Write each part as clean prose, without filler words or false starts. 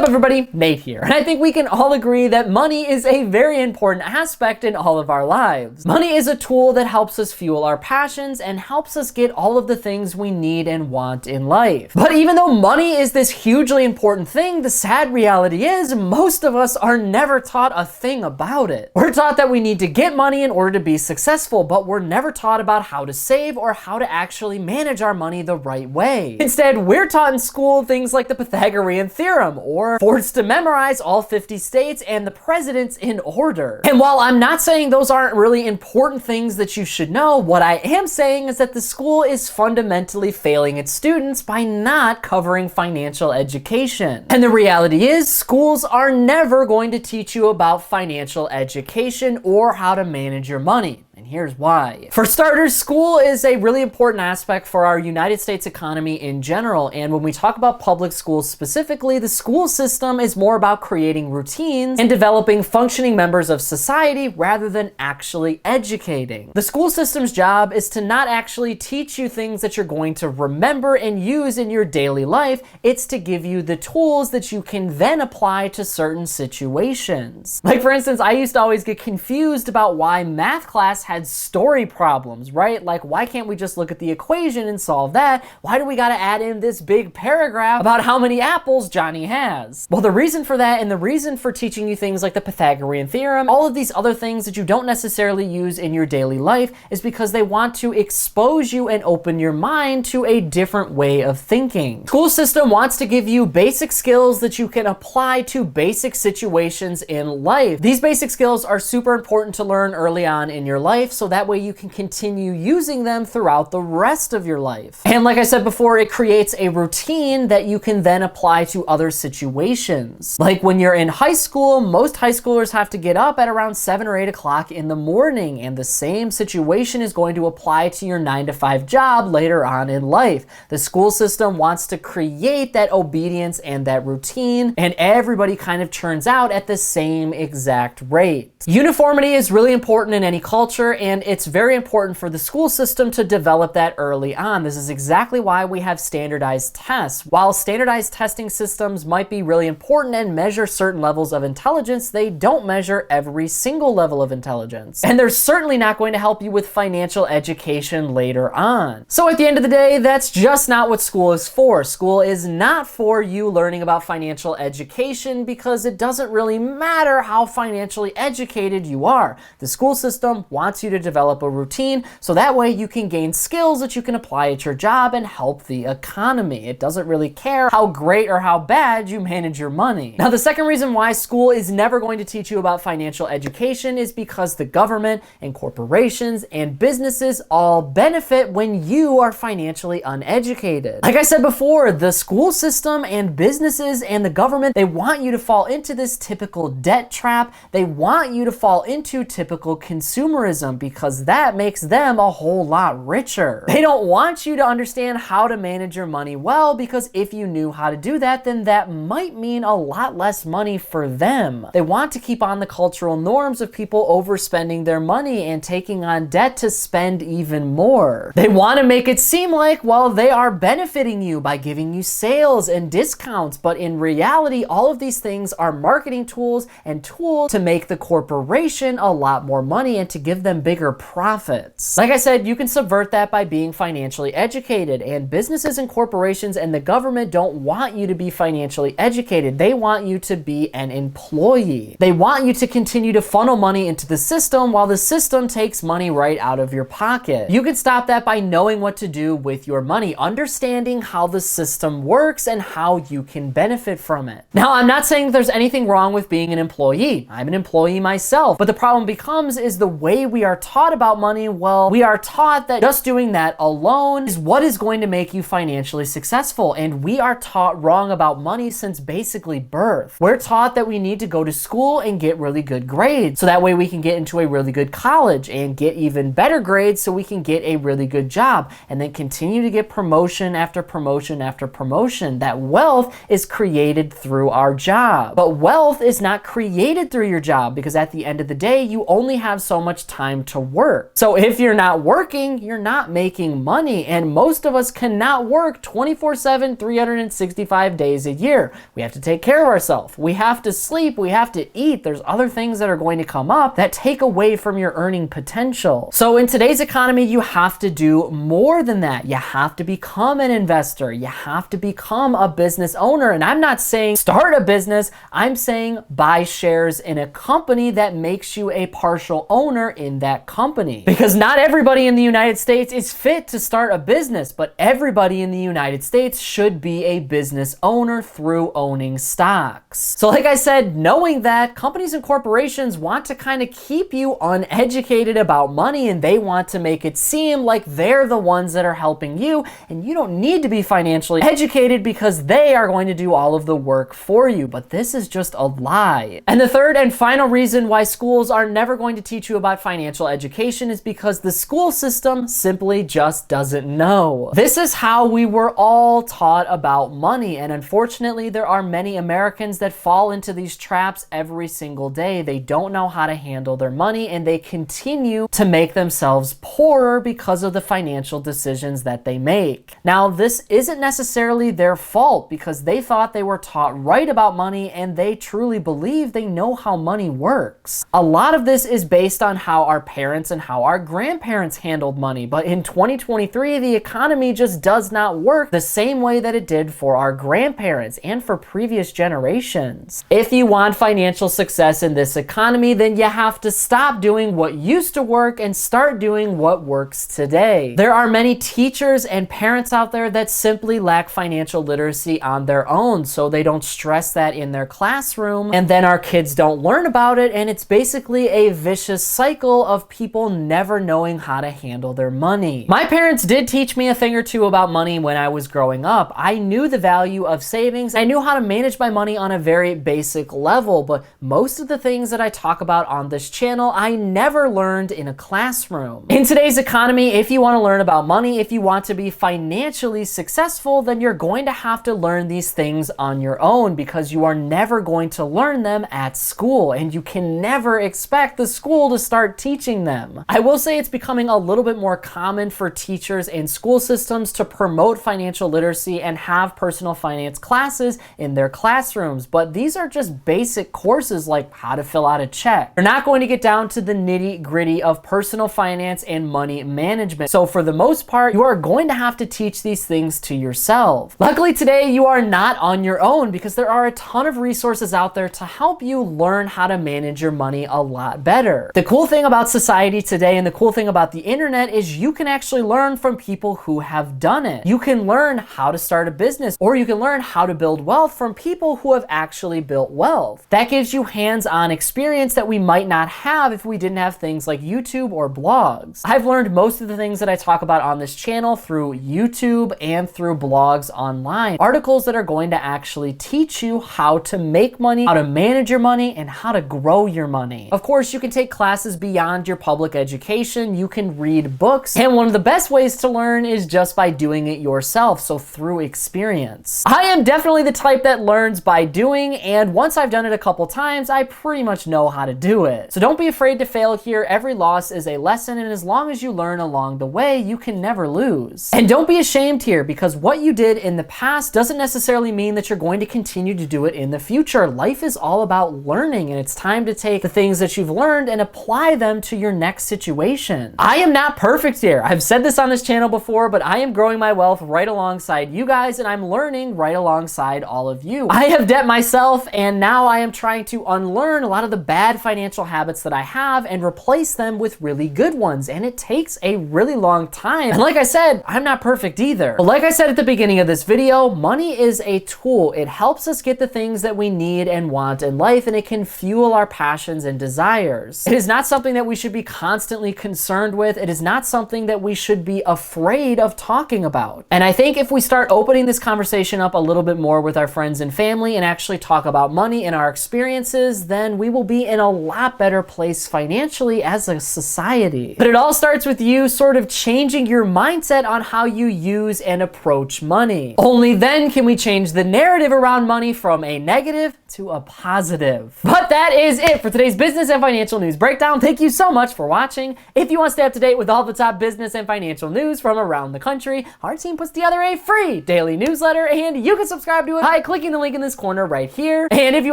up, everybody? Nate here, and I think we can all agree that money is a very important aspect in all of our lives. Money is a tool that helps us fuel our passions and helps us get all of the things we need and want in life. But even though money is this hugely important thing, the sad reality is most of us are never taught a thing about it. We're taught that we need to get money in order to be successful, but we're never taught about how to save or how to actually manage our money the right way. Instead, we're taught in school things like the Pythagorean theorem, or forced to memorize all 50 states and the presidents in order. And while I'm not saying those aren't really important things that you should know, what I am saying is that the school is fundamentally failing its students by not covering financial education. And the reality is, schools are never going to teach you about financial education or how to manage your money. And here's why. For starters, school is a really important aspect for our United States economy in general. And when we talk about public schools specifically, the school system is more about creating routines and developing functioning members of society rather than actually educating. The school system's job is to not actually teach you things that you're going to remember and use in your daily life. It's to give you the tools that you can then apply to certain situations. Like, for instance, I used to always get confused about why math class had story problems, right? Like, why can't we just look at the equation and solve that? Why do we got to add in this big paragraph about how many apples Johnny has? Well, the reason for that, and the reason for teaching you things like the Pythagorean theorem, all of these other things that you don't necessarily use in your daily life, is because they want to expose you and open your mind to a different way of thinking. School system wants to give you basic skills that you can apply to basic situations in life. These basic skills are super important to learn early on in your life, so that way you can continue using them throughout the rest of your life. And like I said before, it creates a routine that you can then apply to other situations. Like when you're in high school, most high schoolers have to get up at around 7 or 8 o'clock in the morning, and the same situation is going to apply to your 9-to-5 job later on in life. The school system wants to create that obedience and that routine, and everybody kind of churns out at the same exact rate. Uniformity is really important in any culture, and it's very important for the school system to develop that early on. This is exactly why we have standardized tests. While standardized testing systems might be really important and measure certain levels of intelligence, they don't measure every single level of intelligence. And they're certainly not going to help you with financial education later on. So at the end of the day, that's just not what school is for. School is not for you learning about financial education, because it doesn't really matter how financially educated you are. The school system wants you to develop a routine so that way you can gain skills that you can apply at your job and help the economy. It doesn't really care how great or how bad you manage your money. Now, the second reason why school is never going to teach you about financial education is because the government and corporations and businesses all benefit when you are financially uneducated. Like I said before, the school system and businesses and the government, they want you to fall into this typical debt trap. They want you to fall into typical consumerism, because that makes them a whole lot richer. They don't want you to understand how to manage your money well, because if you knew how to do that, then that might mean a lot less money for them. They want to keep on the cultural norms of people overspending their money and taking on debt to spend even more. They want to make it seem like, well, they are benefiting you by giving you sales and discounts, but in reality, all of these things are marketing tools and tools to make the corporation a lot more money and to give them bigger profits. Like I said, you can subvert that by being financially educated, and businesses and corporations and the government don't want you to be financially educated. They want you to be an employee. They want you to continue to funnel money into the system while the system takes money right out of your pocket. You can stop that by knowing what to do with your money, understanding how the system works and how you can benefit from it. Now, I'm not saying there's anything wrong with being an employee. I'm an employee myself, but the problem becomes is the way we are taught about money. Well, we are taught that just doing that alone is what is going to make you financially successful, and we are taught wrong about money since basically birth. We're taught that we need to go to school and get really good grades, so that way we can get into a really good college and get even better grades so we can get a really good job, and then continue to get promotion after promotion after promotion. That wealth is created through our job. But wealth is not created through your job, because at the end of the day, you only have so much time time to work. So if you're not working, you're not making money. And most of us cannot work 24/7, 365 days a year. We have to take care of ourselves. We have to sleep. We have to eat. There's other things that are going to come up that take away from your earning potential. So in today's economy, you have to do more than that. You have to become an investor. You have to become a business owner. And I'm not saying start a business. I'm saying buy shares in a company that makes you a partial owner in that company. Because not everybody in the United States is fit to start a business, but everybody in the United States should be a business owner through owning stocks. So like I said, knowing that companies and corporations want to kind of keep you uneducated about money, and they want to make it seem like they're the ones that are helping you, and you don't need to be financially educated because they are going to do all of the work for you. But this is just a lie. And the third and final reason why schools are never going to teach you about financial education is because the school system simply just doesn't know. This is how we were all taught about money, and unfortunately there are many Americans that fall into these traps every single day. They don't know how to handle their money, and they continue to make themselves poorer because of the financial decisions that they make. Now, this isn't necessarily their fault because they thought they were taught right about money, and they truly believe they know how money works. A lot of this is based on how our parents and how our grandparents handled money, but in 2023, the economy just does not work the same way that it did for our grandparents and for previous generations. If you want financial success in this economy, then you have to stop doing what used to work and start doing what works today. There are many teachers and parents out there that simply lack financial literacy on their own, so they don't stress that in their classroom, and then our kids don't learn about it, and it's basically a vicious cycle of people never knowing how to handle their money. My parents did teach me a thing or two about money when I was growing up. I knew the value of savings. I knew how to manage my money on a very basic level, but most of the things that I talk about on this channel, I never learned in a classroom. In today's economy, if you want to learn about money, if you want to be financially successful, then you're going to have to learn these things on your own because you are never going to learn them at school, and you can never expect the school to start teaching them. I will say it's becoming a little bit more common for teachers and school systems to promote financial literacy and have personal finance classes in their classrooms, but these are just basic courses like how to fill out a check. You're not going to get down to the nitty-gritty of personal finance and money management. So for the most part, you are going to have to teach these things to yourself. Luckily today, you are not on your own because there are a ton of resources out there to help you learn how to manage your money a lot better. The cool thing about society today and the cool thing about the internet is you can actually learn from people who have done it. You can learn how to start a business, or you can learn how to build wealth from people who have actually built wealth. That gives you hands-on experience that we might not have if we didn't have things like YouTube or blogs. I've learned most of the things that I talk about on this channel through YouTube and through blogs online. Articles that are going to actually teach you how to make money, how to manage your money, and how to grow your money. Of course, you can take classes beyond your public education. You can read books, and one of the best ways to learn is just by doing it yourself, so through experience. I am definitely the type that learns by doing, and once I've done it a couple times, I pretty much know how to do it. So don't be afraid to fail here. Every loss is a lesson, and as long as you learn along the way, you can never lose. And don't be ashamed here, because what you did in the past doesn't necessarily mean that you're going to continue to do it in the future. Life is all about learning, and it's time to take the things that you've learned and apply them to your next situation. I am not perfect here. I've said this on this channel before, but I am growing my wealth right alongside you guys, and I'm learning right alongside all of you. I have debt myself, and now I am trying to unlearn a lot of the bad financial habits that I have and replace them with really good ones, and it takes a really long time. And like I said, I'm not perfect either. But like I said at the beginning of this video, money is a tool. It helps us get the things that we need and want in life, and it can fuel our passions and desires. It is not something that we should be constantly concerned with. It is not something that we should be afraid of talking about. And I think if we start opening this conversation up a little bit more with our friends and family and actually talk about money and our experiences, then we will be in a lot better place financially as a society. But it all starts with you sort of changing your mindset on how you use and approach money. Only then can we change the narrative around money from a negative to a positive. But that is it for today's business and financial news breakdown. Thank you so much for watching. If you want to stay up to date with all the top business and financial news from around the country, our team puts together a free daily newsletter, and you can subscribe to it by clicking the link in this corner right here. And if you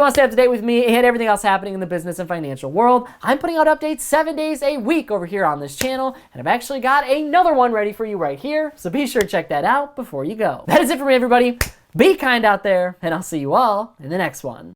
want to stay up to date with me and everything else happening in the business and financial world, I'm putting out updates 7 days a week over here on this channel, and I've actually got another one ready for you right here, so be sure to check that out before you go. That is it for me, everybody. Be kind out there, and I'll see you all in the next one.